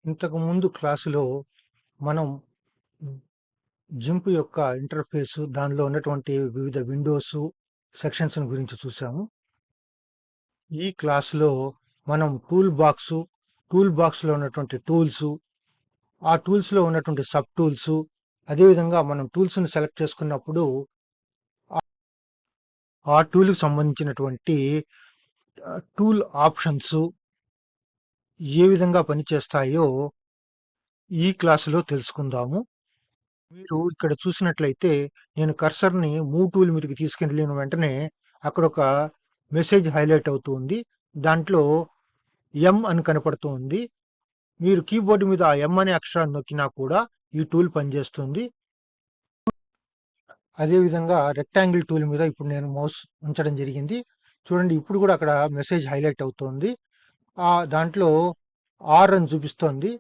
ఇంతకు ముందు క్లాసులో మనం జింప్ యొక్క ఇంటర్ఫేస్ దానిలో ఉన్నటువంటి వివిధ విండోస్ సెక్షన్స్ గురించి చూసాము. ఈ క్లాసులో మనం టూల్ బాక్స్ లో ఉన్నటువంటి టూల్స్, ఆ టూల్స్ లో ఉన్నటువంటి సబ్ టూల్స్, అదేవిధంగా మనం టూల్స్ ని సెలెక్ట్ చేసుకున్నప్పుడు ఆ టూల్ కి సంబంధించినటువంటి టూల్ ఆప్షన్స్ ఏ విధంగా పనిచేస్తాయో ఈ క్లాసులో తెలుసుకుందాము. మీరు ఇక్కడ చూసినట్లయితే నేను కర్సర్‌ని మూవ్ టూల్ మీదకి తీసుకెళ్ళిన వెంటనే అక్కడ ఒక మెసేజ్ హైలైట్ అవుతుంది. దాంట్లో ఎం అని కనపడుతూ ఉంది. మీరు కీబోర్డ్ మీద ఆ ఎం అనే అక్షరాన్ని నొక్కినా కూడా ఈ టూల్ పనిచేస్తుంది. అదేవిధంగా రెక్టాంగిల్ టూల్ మీద ఇప్పుడు నేను మౌస్ ఉంచడం జరిగింది. చూడండి, ఇప్పుడు కూడా అక్కడ మెసేజ్ హైలైట్ అవుతోంది. దాంట్లో ఆర్ అని చూపిస్తోంది.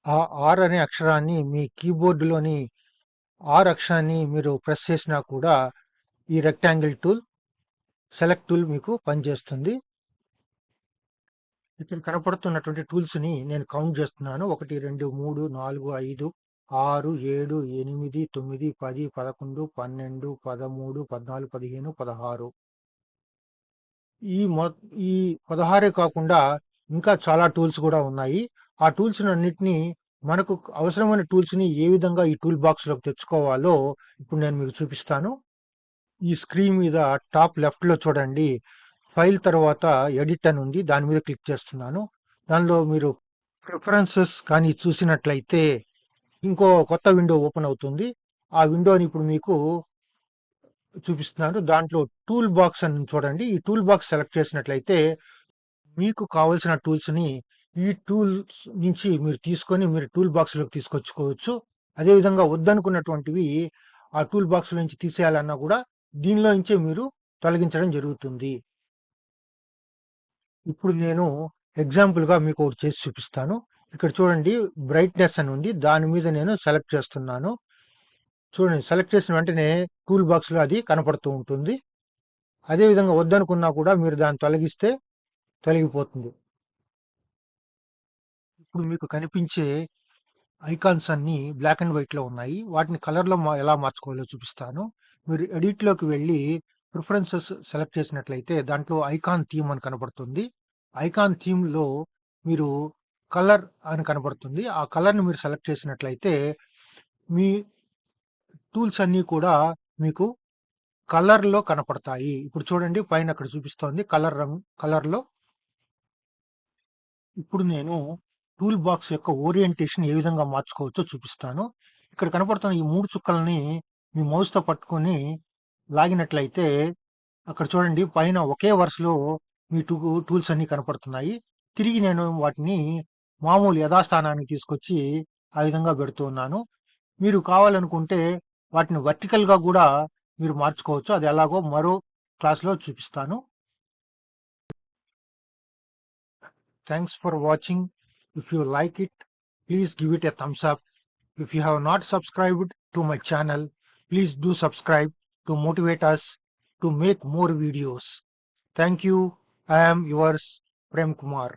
ఆ ఆర్ అనే అక్షరాన్ని మీ కీబోర్డులోని ఆర్ అక్షరాన్ని మీరు ప్రెస్ చేసినా కూడా ఈ రెక్టాంగిల్ టూల్, సెలెక్ట్ టూల్ మీకు పనిచేస్తుంది. ఇక్కడ కనపడుతున్నటువంటి టూల్స్ ని నేను కౌంట్ చేస్తున్నాను. 1, 2, 3, 4, 5, 6, 7, 8, 9, 10, 11, 12, 13, 14, 15, 16. ఈ మొ ఈ 16 కాకుండా ఇంకా చాలా టూల్స్ కూడా ఉన్నాయి. ఆ టూల్స్ అన్నిటిని మనకు అవసరమైన టూల్స్ ని ఏ విధంగా ఈ టూల్ బాక్స్ లోకి తెచ్చుకోవాలో ఇప్పుడు నేను మీకు చూపిస్తాను. ఈ స్క్రీన్ మీద టాప్ లెఫ్ట్ లో చూడండి, ఫైల్ తర్వాత ఎడిట్ అని ఉంది. దాని మీద క్లిక్ చేస్తున్నాను. దానిలో మీరు ప్రిఫరెన్సెస్ కానీ చూసినట్లయితే ఇంకో కొత్త విండో ఓపెన్ అవుతుంది. ఆ విండోని ఇప్పుడు మీకు చూపిస్తున్నాను. దాంట్లో టూల్ బాక్స్ అని చూడండి. ఈ టూల్ బాక్స్ సెలెక్ట్ చేసినట్లయితే మీకు కావలసిన టూల్స్ ని ఈ టూల్స్ నుంచి మీరు తీసుకొని మీరు టూల్ బాక్స్ లోకి తీసుకొచ్చుకోవచ్చు. అదేవిధంగా వద్దనుకున్నటువంటివి ఆ టూల్ బాక్స్ నుంచి తీసేయాలన్నా కూడా దీనిలో నుంచే మీరు తొలగించడం జరుగుతుంది. ఇప్పుడు నేను ఎగ్జాంపుల్ గా మీకు ఒకటి చేసి చూపిస్తాను. ఇక్కడ చూడండి, బ్రైట్నెస్ అని ఉంది. దాని మీద నేను సెలెక్ట్ చేస్తున్నాను. చూడండి, సెలెక్ట్ చేసిన వెంటనే టూల్ బాక్స్ లో అది కనపడుతూ ఉంటుంది. అదే విధంగా వద్దనుకున్నా కూడా మీరు దాన్ని తొలగిస్తే తొలగిపోతుంది. ఇప్పుడు మీకు కనిపించే ఐకాన్స్ అన్ని బ్లాక్ అండ్ వైట్ లో ఉన్నాయి. వాటిని కలర్ లో ఎలా మార్చుకోవాలో చూపిస్తాను. మీరు ఎడిట్ లోకి వెళ్ళి ప్రిఫరెన్సెస్ సెలెక్ట్ చేసినట్లయితే దాంట్లో ఐకాన్ థీమ్ అని కనబడుతుంది. ఐకాన్ థీమ్ లో మీరు కలర్ అని కనబడుతుంది. ఆ కలర్ ని మీరు సెలెక్ట్ చేసినట్లయితే మీ టూల్స్ అన్ని కూడా మీకు కలర్ లో కనపడతాయి. ఇప్పుడు చూడండి, పైన అక్కడ చూపిస్తోంది కలర్ లో. ఇప్పుడు నేను టూల్ బాక్స్ యొక్క ఓరియంటేషన్ ఏ విధంగా మార్చుకోవచ్చో చూపిస్తాను. ఇక్కడ కనపడుతున్న ఈ 3 చుక్కల్ని మీ మౌస్ తో పట్టుకొని లాగినట్లయితే అక్కడ చూడండి, పైన ఒకే వరుసలో మీ టూల్స్ అన్ని కనపడుతున్నాయి. తిరిగి నేను వాటిని మామూలు యథాస్థానానికి తీసుకొచ్చి ఆ విధంగా పెడుతున్నాను. మీరు కావాలనుకుంటే వాటిని వర్టికల్ గా కూడా మీరు మార్చుకోవచ్చు. అది ఎలాగో మరో క్లాస్లో చూపిస్తాను. Thanks for watching. If you like it, please give it a thumbs up. If you have not subscribed to my channel, please do subscribe to motivate us to make more videos. Thank you. I am yours, Prem Kumar.